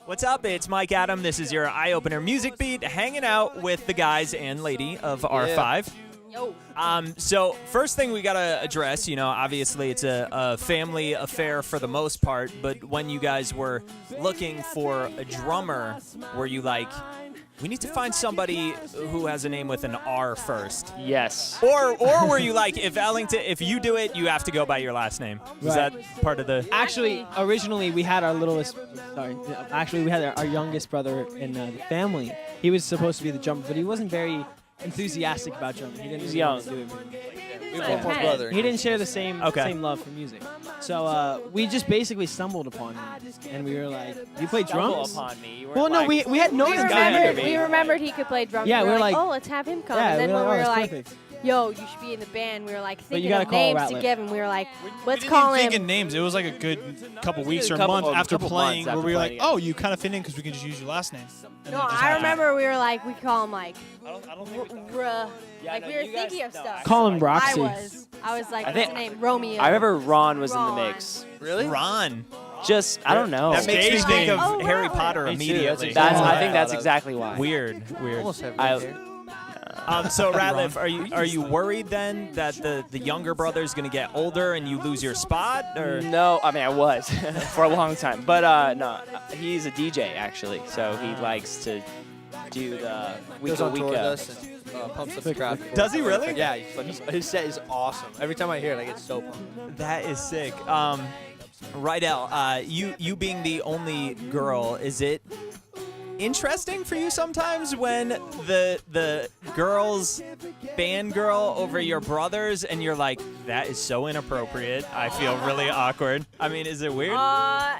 What's up? It's Mike Adam. This is your eye-opener music beat, hanging out with the guys and lady of R5. Yo. So first thing we gotta address, obviously it's a family affair for the most part, but when you guys were looking for a drummer, were you like, we need to find somebody who has a name with an R first? Yes. Or were you like, if you do it, you have to go by your last name? Was that part of the? Actually, originally we had our our youngest brother in the family. He was supposed to be the drummer, but he wasn't very enthusiastic about drumming. He didn't He's really young. do it. We have one more brother. He didn't share the same love for music. So we just basically stumbled upon him, and we were like, "You play drums?" Upon me. You Well, no, we had no We remembered he could play drums. Yeah, we we were were like, like- oh, let's have him come. Yeah, and then we were when like, we oh, were that's like, perfect. yo, you should be in the band, we were like you thinking gotta of call names Rattler. to give him. We were like, let's we call didn't him. even think of names. It was like a good couple weeks or a Couple- month oh, after couple playing months where we were after like, playing, oh, you kind of fit in because we can just use your last name. And No, then it just I happened. remember we were like, we call him like, I don't think we like we were thinking of stuff. Call him Roxy. I was like, I what's think- his name? Romeo. I remember Ron was in Ron. the mix. Really? Ron. Just, I don't know. That makes me Stage think name. of Oh, Harry Rattler. Potter Me too, immediately. that's I Yeah. think that's exactly why. Weird. Almost have I- red hair. So Ratliff, are you worried then that the younger brother is gonna get older and you lose your spot? Or No, I mean I was for a long time, but no, he's a DJ actually, so he likes to do the week Goes on tour with week. us and pumps up the crowd. Does he really? Yeah, his set is awesome. Every time I hear it, I get so pumped. That is sick. Rydell, you being the only girl, is it interesting for you sometimes when the girls fangirl over your brothers and you're like, that is so inappropriate, I feel really awkward? I mean, is it weird?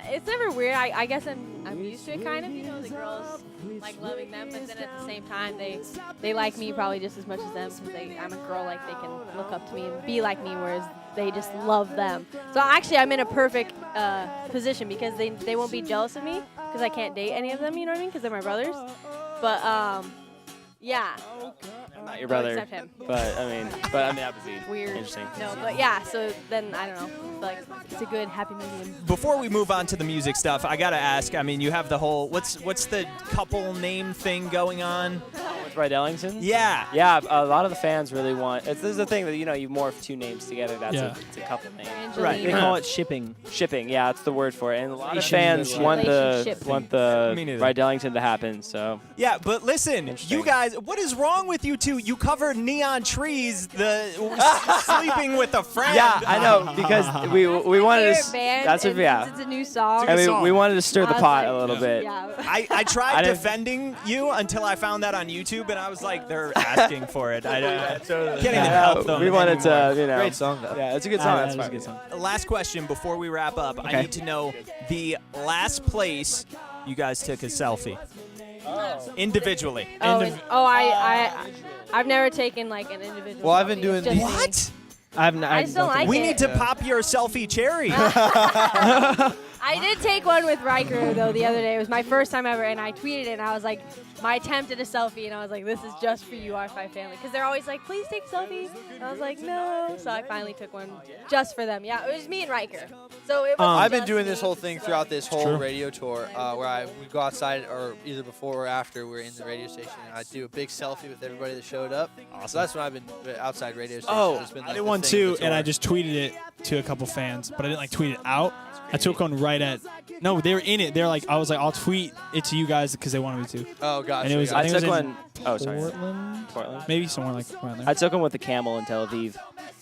It's never weird. I guess I'm used to it kind of. The girls like loving them, but then at the same time they like me probably just as much as them because I'm a girl. Like they can look up to me and be like me, whereas they just love them. So actually, I'm in a perfect position because they won't be jealous of me because I can't date any of them. You know what I mean? Because they're my brothers. But yeah. I'm not your brother, Except him. but I mean that would be Weird. interesting. No, but yeah. So then I don't know. Like it's a good happy medium. Before we move on to the music stuff, I gotta ask, I mean, you have the whole, what's the couple name thing going on? With Rydellington? Yeah. Yeah, a lot of the fans really want. This is the thing that you morph two names together. That's it's a couple name. Right. They call it shipping. Shipping, yeah, that's the word for it. And a lot of Relationship. fans want the Relationship. Me neither. Rydellington to happen. So Yeah, but listen, Interesting. you guys, what is wrong with you two? You covered Neon Trees, sleeping with a friend. yeah, I know because we wanted to. Favorite band, That's and yeah. since it's a new song. And we wanted to stir the I was pot like, a little bit. Yeah. I tried I didn't- defending you until I found that on YouTube, and I was like, they're asking for it. I can't even Yeah, help them. we wanted anymore. to, Great song, though. Yeah, it's a good song. That That's is a fine. good song. Last question before we wrap up. I Okay. need to know the last place you guys took a selfie. Individually. I've never taken like an individual. Well, I've been selfie. doing It's just me. What? I just don't like We it. need to pop your selfie cherry. I did take one with Riker though the other day. It was my first time ever, and I tweeted it. And I was like, my attempt at a selfie, and I was like, this is just for you, R5 family, because they're always like, please take selfies. And I was like, no. So I finally took one just for them. Yeah, it was me and Riker. So it was. I've been just doing me, this whole thing so- throughout this whole True. radio tour where we go outside or either before or after we're in the radio station. And I do a big selfie with everybody that showed up. So that's when I've been outside radio stations. Oh, It's been, I like, did the one thing too, of the and I tour. just tweeted it to a couple fans, but I didn't like tweet it out. I took one right at. No, they were in it. They're like, I was like, I'll tweet it to you guys because they wanted me to. Oh, gosh. And it was- I think it took was in one oh sorry. Portland, Portland. maybe somewhere like around there. I took one with the camel in Tel Aviv.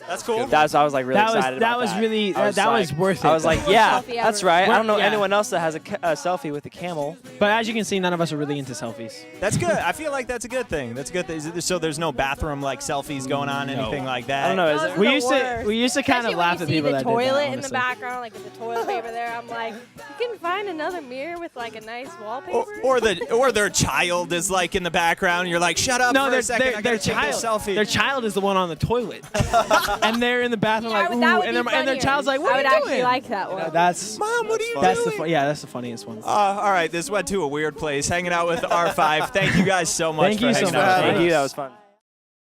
That's cool. I was like really excited about was that. really I that was like- worth it. I was like, Coolest yeah, selfie that's ever. right. I don't know Yeah. anyone else that has a selfie with a camel. But as you can see, none of us are really into selfies. That's good. I feel like that's a good thing. That's a good thing. So there's no bathroom like selfies going on, anything like that. I don't know. Is Those it? are the worst. We used to kind Especially of when laugh you at see people the that toilet did that, in the honestly. background, like with the toilet paper there. I'm like, you can find another mirror with like a nice wallpaper. Or their child is like in the background. You're like, shut up No, for a second. I their gotta take this child. selfie. Their child is the one on the toilet, and they're in the bathroom Yeah, like, ooh, that would and be their funnier. child's like, what I are would you actually doing? like that one. That's Mom, what are you that's doing? that's the funniest one. All right, this went to a weird place. Hanging out with R5. Thank you guys so much Thank for you so hanging much. out with Thank us. you. That was fun.